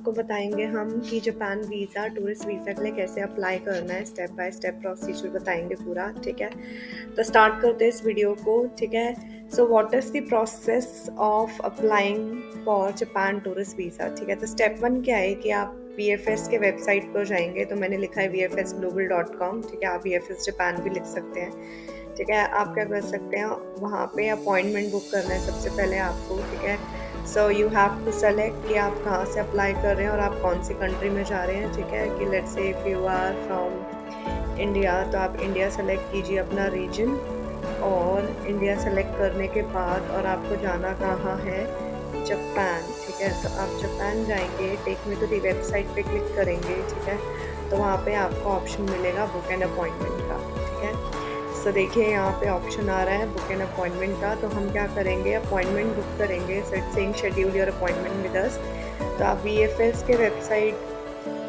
आपको बताएंगे हम कि जापान वीज़ा टूरिस्ट वीज़ा के लिए कैसे अप्लाई करना है, स्टेप बाय स्टेप प्रोसीजर बताएंगे पूरा। ठीक है, तो स्टार्ट करते हैं इस वीडियो को। ठीक है, so what is the process of applying for Japan tourist visa. ठीक है, तो स्टेप 1 क्या है कि आप VFS के वेबसाइट पर जाएंगे। तो मैंने लिखा है vfsglobal.com। ठीक है, आप VFS जापान भी लिख सकते हैं। ठीक है, आप क्या कर सकते हैं, वहाँ पे अपॉइंटमेंट बुक करना है सबसे पहले आपको। ठीक है, so you have to select कि आप कहाँ से अप्लाई कर रहे हैं और आप कौन सी कंट्री में जा रहे हैं। ठीक है, कि let's say if you are from India तो आप इंडिया सेलेक्ट कीजिए अपना रीजन, और इंडिया सेलेक्ट करने के बाद और आपको जाना कहाँ है, जापान। ठीक है, तो आप जापान जाएंगे, take me to the website पे क्लिक करेंगे। ठीक है, तो वहाँ पे आपको ऑप्शन मिलेगा बुक एन अपॉइंटमेंट का। ठीक है, सो देखिए यहाँ पे ऑप्शन आ रहा है बुक एन अपॉइंटमेंट का। तो हम क्या करेंगे, अपॉइंटमेंट बुक करेंगे। So it's saying schedule your appointment with us. तो आप VFS के वेबसाइट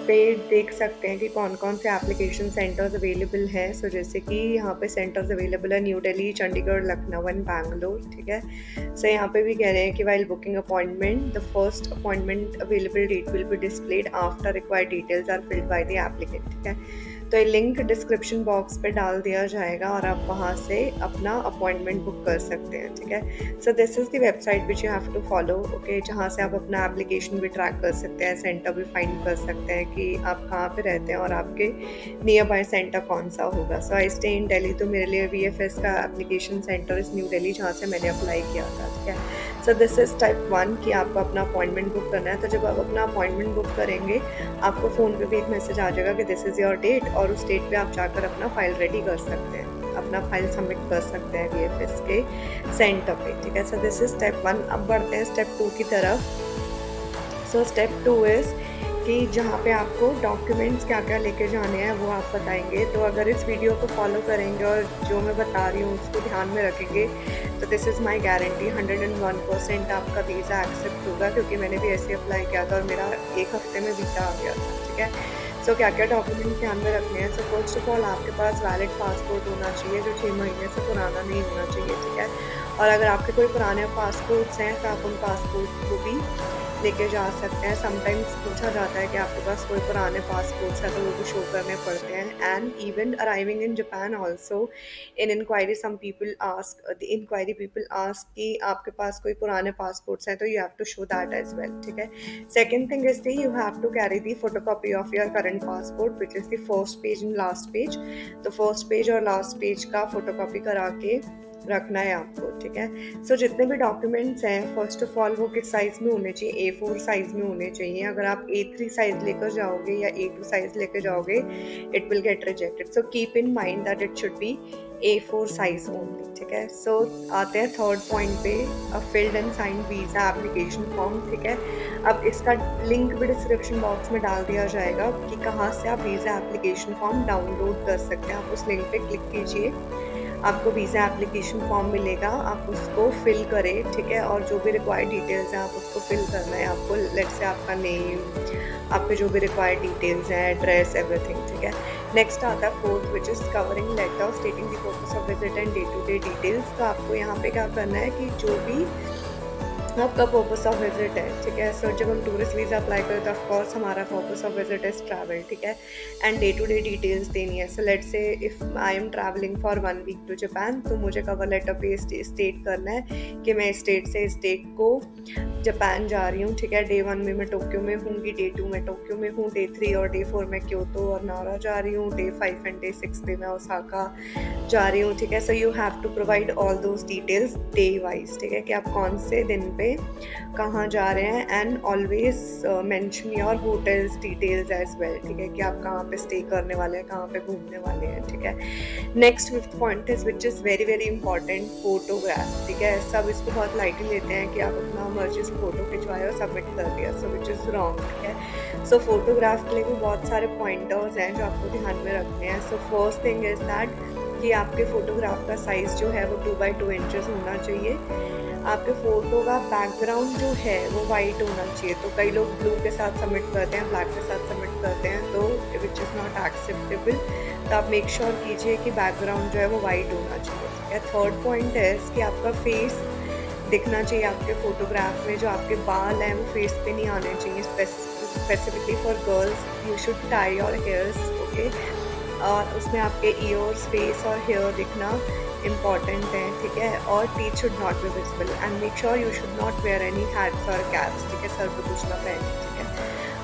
पे देख सकते हैं कि कौन कौन से एप्लीकेशन सेंटर्स अवेलेबल हैं। सो जैसे कि यहाँ पे सेंटर्स अवेलेबल है न्यू दिल्ली, चंडीगढ़, लखनऊ एंड बैंगलोर। ठीक है, सो यहाँ पे भी कह रहे हैं कि while booking appointment the first appointment available date will be displayed after required details are filled by the applicant. ठीक है, तो ये लिंक डिस्क्रिप्शन बॉक्स पे डाल दिया जाएगा और आप वहाँ से अपना अपॉइंटमेंट बुक कर सकते हैं। ठीक है, so this is the website which you have to follow. Okay, जहाँ से आप अपना एप्लीकेशन भी ट्रैक कर सकते हैं, सेंटर भी फाइंड कर सकते हैं कि आप कहाँ पे रहते हैं और आपके नियर बाय सेंटर कौन सा होगा। सो आई स्टे इन दिल्ली, तो मेरे लिए VFS का एप्लीकेशन सेंटर इस न्यू दिल्ली जहाँ से मैंने अप्लाई किया था। ठीक है, सो दिस इज़ टाइप 1 कि आपको अपना अपॉइंटमेंट बुक करना है। तो जब आप अपना अपॉइंटमेंट बुक करेंगे आपको फ़ोन पे भी एक मैसेज आ जाएगा कि दिस इज़ योर डेट, और उस डेट पे आप जाकर अपना फाइल रेडी कर सकते हैं, अपना फाइल सबमिट कर सकते हैं VFS के सेंटर पे। ठीक है, सो दिस इज़ स्टेप 1। अब बढ़ते हैं स्टेप 2 की तरफ। सो स्टेप 2 इज़ कि जहाँ पे आपको डॉक्यूमेंट्स क्या क्या लेके जाने हैं वो आप बताएंगे। तो अगर इस वीडियो को फॉलो करेंगे और जो मैं बता रही हूँ उसको ध्यान में रखेंगे तो दिस इज़ माई गारंटी 101% आपका वीज़ा एक्सेप्ट होगा, क्योंकि मैंने भी ऐसे अप्लाई किया था और मेरा एक हफ्ते में वीज़ा आ गया था। ठीक है, सो क्या क्या डॉक्यूमेंट ध्यान में रखने हैं। सो फर्स्ट ऑफ ऑल आपके पास वैलिड पासपोर्ट होना चाहिए जो 6 महीने से पुराना नहीं होना चाहिए। ठीक है, और अगर आपके कोई पुराने पासपोर्ट्स हैं तो आप उन पासपोर्ट्स को भी लेके जा सकते हैं। समटाइम्स पूछा जाता है कि आपके पास कोई पुराने पासपोर्ट्स हैं तो वो भी शो करने पड़ते हैं। And even arriving in Japan also in inquiry some people ask, the inquiry people ask कि आपके पास कोई पुराने पासपोर्ट्स हैं तो you have to show that as well. ठीक है, second thing is the you have to carry the photocopy of your current passport which is the first page and last page. तो फर्स्ट पेज और last page का photocopy करा के रखना है आपको। ठीक है, सो जितने भी डॉक्यूमेंट्स हैं फर्स्ट ऑफ ऑल वो किस साइज़ में होने चाहिए, A4 साइज़ में होने चाहिए। अगर आप A3 साइज़ लेकर जाओगे या A2 साइज़ लेकर जाओगे it will get rejected. So keep in mind that it should be A4 size only. ठीक है, सो आते हैं थर्ड पॉइंट पे, filled and sign visa application form. ठीक है, अब इसका लिंक भी डिस्क्रिप्शन बॉक्स में डाल दिया जाएगा कि कहाँ से आप वीज़ा एप्लीकेशन फॉर्म डाउनलोड कर सकते हैं। आप उस लिंक पे क्लिक कीजिए, आपको वीज़ा एप्लीकेशन फॉर्म मिलेगा, आप उसको फिल करें। ठीक है, और जो भी रिक्वायर्ड डिटेल्स हैं आप उसको फिल करना है आपको। लेट्स से आपका नेम, आपके जो भी रिक्वायर्ड डिटेल्स हैं, एड्रेस, एवरीथिंग। ठीक है, नेक्स्ट आता है fourth which is covering letter stating the purpose of visit and day to day details. तो आपको यहाँ पे क्या करना है कि जो भी आपका पर्पस ऑफ विजिट है। ठीक है, सो जब हम टूरिस्ट वीज़ा अप्लाई करें तो ऑफकोर्स हमारा purpose of visit is travel. ठीक है, and day to day details देनी है। So let's say if I am travelling for 1 week to Japan तो मुझे कवर लेटर पे स्टेट करना है कि मैं स्टेट से स्टेट को जापान जा रही हूँ। ठीक है, डे 1 में मैं टोक्यो में हूँ, डे 2 में टोक्यो में हूँ, डे 3 और डे 4 में क्योतो और नारा जा रही हूँ, डे 5 एंड डे 6 पे मैं ओसाका जा रही हूँ। ठीक है, so you have to provide all those details day wise. ठीक है, कि आप कौन से दिन पे कहाँ जा रहे हैं, and always mention your hotels details as well. ठीक है, कि आप कहाँ पे स्टे करने वाले हैं, कहाँ पे घूमने वाले हैं। ठीक है, next fifth point is which is very very important, photograph. ठीक है, सब इसको बहुत लाइटली लेते हैं कि आप अपना मर्जी से फोटो खिंचवाए और सबमिट कर दिया, सो विच इज़ रॉन्ग। ठीक है, सो फोटोग्राफ के लिए भी बहुत सारे पॉइंटर्स हैं जो आपको ध्यान में रखने हैं। So first thing is that कि आपके फोटोग्राफ का साइज़ जो है वो 2x2 इंचेस होना चाहिए। आपके फ़ोटो का बैकग्राउंड जो है वो वाइट होना चाहिए। तो कई लोग ब्लू के साथ सबमिट करते हैं, ब्लैक के साथ सबमिट करते हैं, तो विच इज़ नॉट एक्सेप्टेबल। तो आप मेक श्योर कीजिए कि बैकग्राउंड जो है वो वाइट होना चाहिए। ठीक है, थर्ड पॉइंट है कि आपका फेस दिखना चाहिए आपके फोटोग्राफ में। जो आपके बाल हैं वो फेस पे नहीं आने चाहिए, specifically for girls you should tie your hairs, okay. और उसमें आपके ईयर्स, फेस और हेयर दिखना इम्पॉर्टेंट है, ठीक है। और teeth should not be visible and make sure you should not wear any hats और कैप्स, ठीक है, सर पे कुछ ना पहने, ठीक है।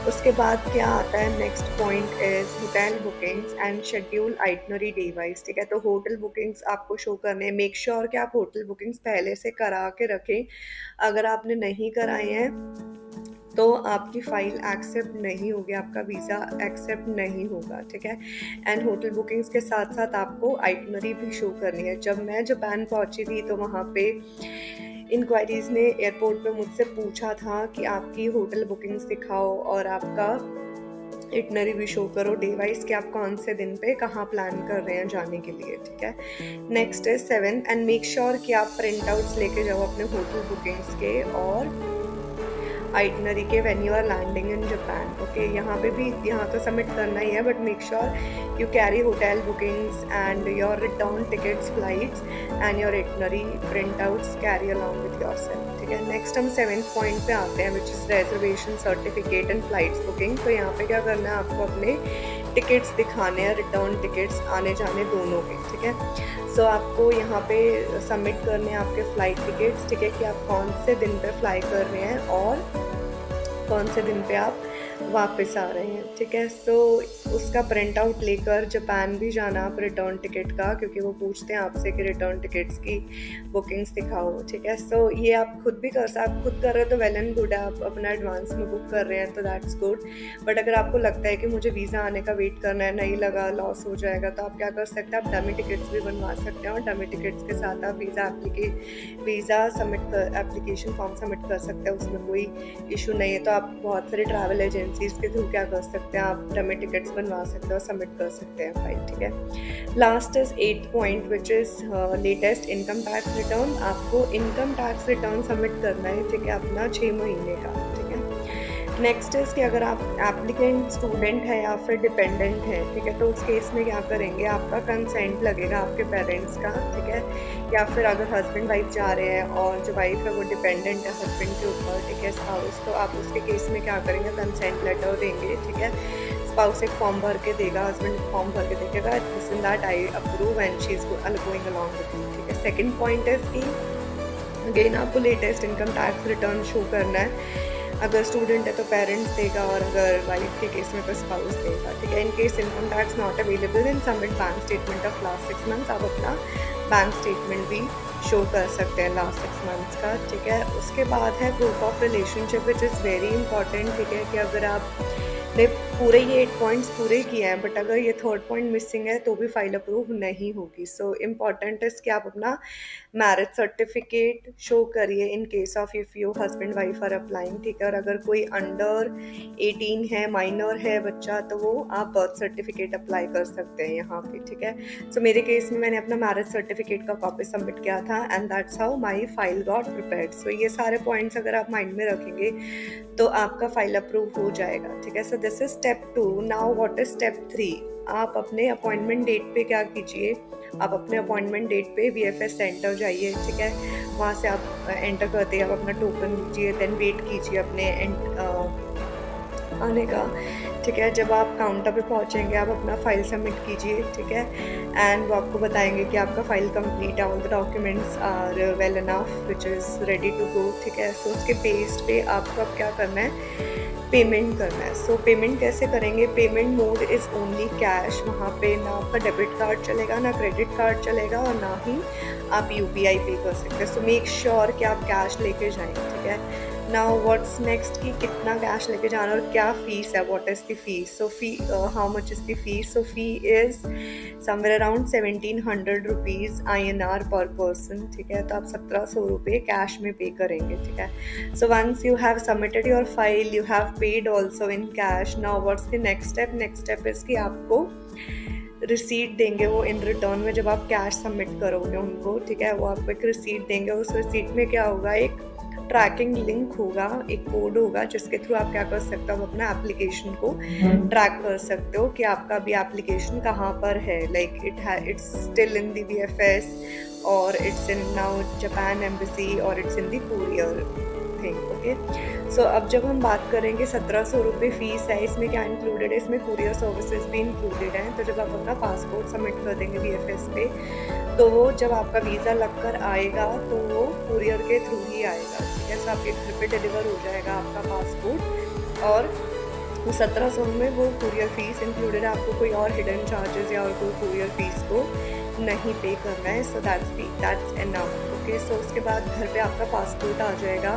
उसके बाद क्या आता है, next point is hotel bookings and schedule itinerary device, ठीक है। तो होटल बुकिंग्स आपको शो करने हैं, मेक श्योर कि आप होटल बुकिंग्स पहले से करा के रखें। अगर आपने नहीं कराए हैं तो आपकी फ़ाइल एक्सेप्ट नहीं होगी, आपका वीज़ा एक्सेप्ट नहीं होगा, ठीक है। एंड होटल बुकिंग्स के साथ साथ आपको आइटनरी भी शो करनी है। जब मैं जापान पहुंची थी तो वहाँ पे इंक्वायरीज़ ने एयरपोर्ट पे मुझसे पूछा था कि आपकी होटल बुकिंग्स दिखाओ और आपका इटनरी भी शो करो, डिवाइस कि आप कौन से दिन पे कहाँ प्लान कर रहे हैं जाने के लिए, ठीक है। नेक्स्ट है 7 एंड मेक श्योर कि आप प्रिंट आउट्स लेके जाओ अपने होटल बुकिंग्स के और आइटनरी के when you are landing in Japan, okay. यहाँ पे भी यहाँ तो सबमिट करना ही है, but make sure you carry hotel bookings and your return tickets, flights and your itinerary print outs carry along with योर सेल्फ, ठीक है। नेक्स्ट हम 7th पॉइंट पे आते हैं which is reservation certificate and flights booking. तो यहाँ पे क्या करना है, आपको अपने टिकट्स दिखाने हैं, रिटर्न टिकट्स आने जाने दोनों के, ठीक है। सो आपको यहाँ पे सबमिट करने हैं आपके फ़्लाइट टिकट्स, ठीक है, कि आप कौन से दिन पे फ्लाई कर रहे हैं और कौन से दिन पे आप वापस आ रहे हैं, ठीक है। सो उसका प्रिंट आउट लेकर जापान भी जाना आप रिटर्न टिकट का, क्योंकि वो पूछते हैं आपसे कि रिटर्न टिकट्स की बुकिंग्स दिखाओ, ठीक है। सो ये आप खुद भी आप खुद कर रहे हो तो वेल एंड गुड है, आप अपना एडवांस में बुक कर रहे हैं तो दैट्स गुड। बट अगर आपको लगता है कि मुझे वीज़ा आने का वेट करना है, नहीं लगा लॉस हो जाएगा, तो आप क्या कर सकते हैं, आप डमी टिकट्स भी बनवा सकते हैं और डमी टिकट्स के साथ आप visa submit application form submit कर सकते हैं, उसमें कोई इशू नहीं है। तो आप बहुत सारी ट्रैवल एजेंसीज के थ्रू क्या कर सकते हैं, आप डमी टिकट्स बनवा सकते हैं और सबमिट कर सकते हैं फाइल, ठीक है। Last is 8th point which is latest income tax return. आपको इनकम टैक्स रिटर्न सबमिट करना है, ठीक है, अपना 6 महीने का, ठीक है। नेक्स्ट इज़ कि अगर आप एप्लीकेंट स्टूडेंट है या फिर डिपेंडेंट है, ठीक है, तो उस केस में क्या करेंगे, आपका कंसेंट लगेगा आपके पेरेंट्स का, ठीक है। या फिर अगर हस्बैंड वाइफ जा रहे हैं और जो वाइफ है वो डिपेंडेंट है हस्बैंड के ऊपर, ठीक है, स्पाउस, तो आप उसके केस में क्या करेंगे, कंसेंट लेटर देंगे, ठीक है। स्पाउस एक फॉर्म भर के देगा, हस्बैंड फॉर्म भर के देगा, this in that I approve and she is going along with me, ठीक है। सेकंड पॉइंट इज कि अगेन आपको latest income tax return show करना है। अगर स्टूडेंट है तो पेरेंट्स देगा और अगर वाइफ के केस में तो स्पाउस देगा, ठीक है। In case income tax not available in submit bank statement of last 6 months. आप अपना बैंक स्टेटमेंट भी शो कर सकते हैं लास्ट 6 मंथ्स का, ठीक है। उसके बाद है proof of relationship which is very important, ठीक है, कि अगर आपने पूरे ये 8 पॉइंट्स पूरे किए हैं बट अगर ये 3rd पॉइंट मिसिंग है तो भी फाइल अप्रूव नहीं होगी। सो इम्पॉर्टेंट है कि आप अपना मैरिज सर्टिफिकेट शो करिए in case of if you husband wife are applying, ठीक है। और अगर कोई अंडर 18 है, माइनर है बच्चा, तो वो आप बर्थ सर्टिफिकेट अप्लाई कर सकते हैं यहाँ पे, ठीक है। सो मेरे केस में मैंने अपना मैरिज सर्टिफिकेट का कॉपी सबमिट किया था and that's how my file got prepared. So ये सारे पॉइंट्स अगर आप माइंड में रखेंगे तो आपका फाइल अप्रूव हो जाएगा, ठीक है। So this is step 2। Now what is step 3? आप अपने अपॉइंटमेंट डेट पे क्या कीजिए, आप अपने अपॉइंटमेंट डेट पे VFS सेंटर जाइए, ठीक है। वहाँ से आप एंटर करते हैं, आप अपना टोकन लीजिए, देन वेट कीजिए अपने आने का, ठीक है। जब आप काउंटर पे पहुँचेंगे आप अपना फाइल सबमिट कीजिए, ठीक है। एंड वो आपको बताएंगे कि आपका फाइल कंप्लीट है, all the documents are well enough which is ready to go, ठीक है। सो उसके बेस पे आपको अब क्या करना है, पेमेंट करना है। सो पेमेंट कैसे करेंगे, payment mode is only cash. वहाँ पे ना आपका डेबिट कार्ड चलेगा, ना क्रेडिट कार्ड चलेगा और ना ही आप UPI पे कर सकते हैं। सो मेक श्योर कि आप कैश लेके जाएं, ठीक है। नाउ व्हाट्स नेक्स्ट कि कितना कैश लेके जाना और क्या फ़ीस है, what is the fees. So how much is the fees. So fee is somewhere around 1700 rupees INR पर पर्सन, ठीक है। तो आप 1700 रुपये कैश में पे करेंगे, ठीक है। So once you have submitted your file, you have paid also in cash. Now what's the next step. Next step is कि आपको रिसीट देंगे वो इन रिटर्न में, जब आप कैश सबमिट करोगे उनको, ठीक है। वो आपको एक रिसीट देंगे, उस रिसीट में क्या होगा, एक ट्रैकिंग लिंक होगा, एक कोड होगा जिसके थ्रू आप क्या कर सकते हो, अपना एप्लीकेशन को ट्रैक कर सकते हो कि आपका अभी एप्लीकेशन कहाँ पर है, like it's still in the VFS or it's in now Japan embassy or it's in the courier thing. Okay, so अब जब हम बात करेंगे 1700 रुपये फ़ीस है, इसमें क्या इंक्लूडेड है, इसमें कुरियर सर्विसेज भी इंक्लूडेड हैं। तो जब आप अपना पासपोर्ट सबमिट कर देंगे VFS पे, तो वो जब आपका वीज़ा लग कर आएगा तो वो कुरियर के थ्रू ही आएगा, ठीक है। सो आपके घर पे डिलीवर हो जाएगा आपका पासपोर्ट, और 1700 में वो कुरियर फ़ीस इंक्लूडेड है। आपको कोई और हिडन चार्जेस या और कोई कुरियर फ़ीस को नहीं पे करना है। So that's enough. ओके, सो उसके बाद घर पे आपका पासपोर्ट आ जाएगा,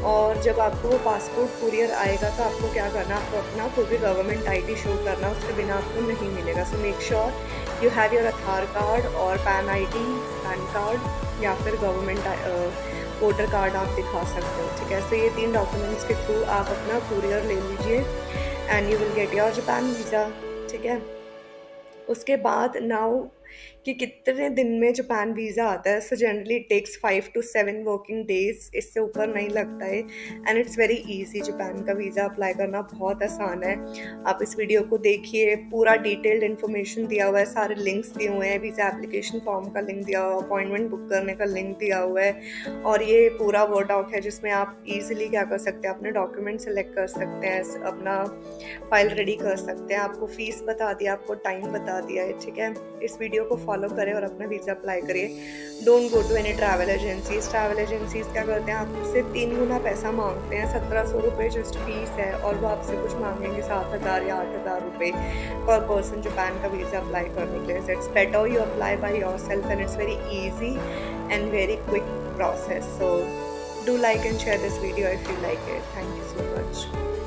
और जब आपको वो पासपोर्ट कुरियर आएगा तो आपको क्या करना, आपको अपना कोई भी गवर्नमेंट ID शो करना, उसके बिना आपको नहीं मिलेगा। So make sure you have your Aadhaar card और पैन कार्ड या फिर गवर्नमेंट वोटर कार्ड आप दिखा सकते हो, ठीक है। सो ये 3 डॉक्यूमेंट्स के थ्रू आप अपना कुरियर ले लीजिए and you will get your Japan visa, ठीक है। उसके बाद नाउ कि कितने दिन में जापान वीज़ा आता है। So generally it takes 5 to 7 working days, इससे ऊपर नहीं लगता है, and it's very easy. Japan का वीज़ा अप्लाई करना बहुत आसान है। आप इस वीडियो को देखिए, पूरा डिटेल्ड इन्फॉर्मेशन दिया हुआ है, सारे लिंक्स दिए हुए हैं, वीज़ा एप्लीकेशन फॉर्म का लिंक दिया हुआ है, अपॉइंटमेंट बुक करने का लिंक दिया हुआ है, और ये पूरा वर्ड डॉक है जिसमें आप इजीली क्या कर सकते हैं, अपने डॉक्यूमेंट सेलेक्ट कर सकते हैं, अपना फाइल रेडी कर सकते हैं। आपको फ़ीस बता दिया, आपको टाइम बता दिया है, ठीक है। इस वीडियो को फॉलो करें और अपना वीज़ा अप्लाई करिए। Don't go to any travel agencies. Travel agencies क्या करते हैं, आपसे 3 गुना पैसा मांगते हैं। 1700 रुपये जस्ट फीस है, और वो आपसे कुछ मांगेंगे 7000 या 8000 रुपये पर पर्सन जापान का वीज़ा अप्लाई करने के लिए। It's better you apply by your self and it's very easy and very quick process. So do like and share this video if you like it. Thank you so much.